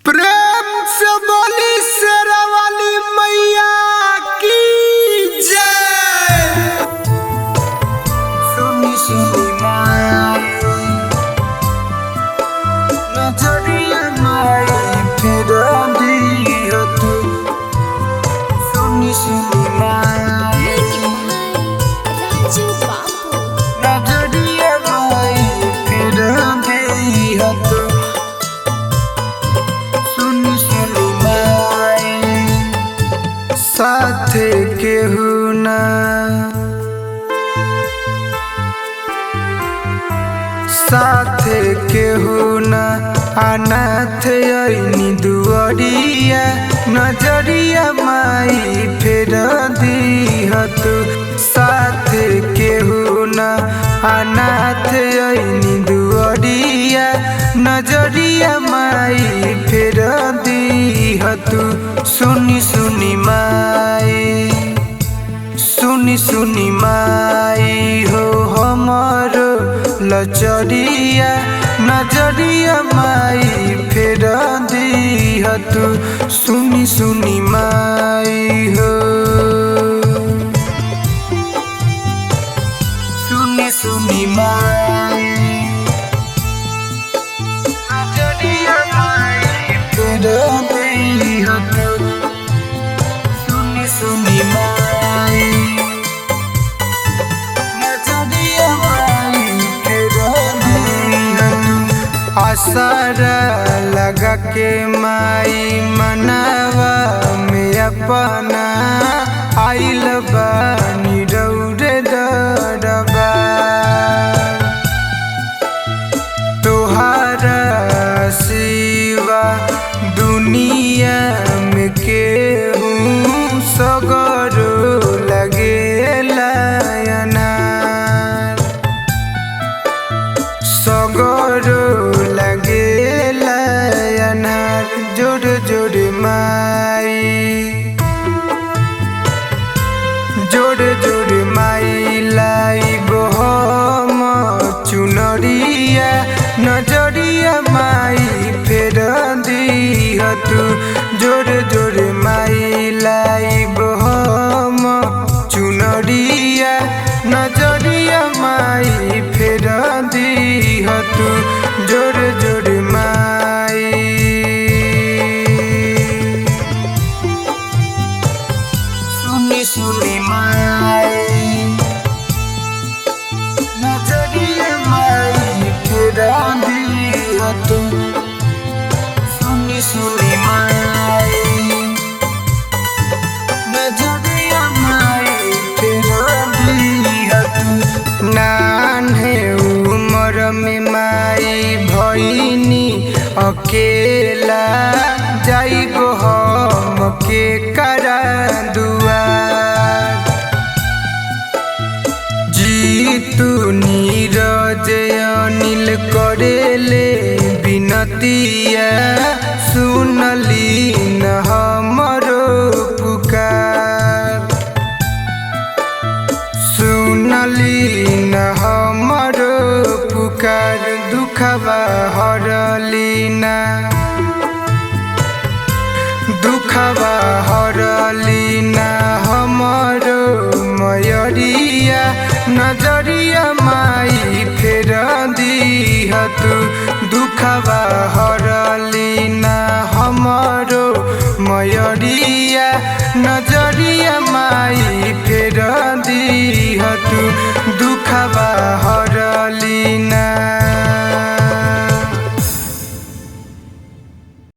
प्रेम से बोली शेरा वाली मैया की जय। सुनी सुनी माई नजरिया माई फिर दिया तू। सुनी सुनी माई नजरिया माई फिर दिया तू। साथे केहू ना साथे केहू ना अनाथ आईनी दुआरिया नजरिया माई फेर दिया तू। साथे केहू ना अनाथ आईनी दुआरिया नजरिया माई फेर दिया तू। सुनी सुनी माई सुनी सुनी माई हो हमारो लचरिया नजरिया माई फेर दिया तू। सुनी सुनी माई हो सुनी सुनी माई नजरिया माई फेर दिया तू। सुनी सुनी माई नजरिया माई फेर दिया तू। आसरा लगा के माई मनावा में अपना आइल बानी रौरे दरबा। तोहारा सिवा दुनिया में केहू सगरो लगेला अनार। सगरो लगेला अनार जोड़ जोड़ माई जोड़ जोड़ माई लाइब हम चुनरिया नजरिया माई फेर दिया तू। जोड़ जोड़ माई लाइब हम चुनरिया नजरिया माई फेर दिया तू। जोड़ जोड़ माई सुनी सुनी माई नजरिया माई फेर दिया तू। सुनी सुनी माई नजरिया माई फेर दिया तू। नान्हे उमर में माई भईनी अकेला जाइबो हम के करा दुआर। जीतू नीरज अनिल करेले बिनतिया सुनली न हमरो पुकार। सुनली न हमरो पुकार दुखवा हरली ना दुखवा हरली ना हमरो मयरिया नजरिया माई फेर दिया तू। दुखवा हरली ना हमरो मयरिया नजरिया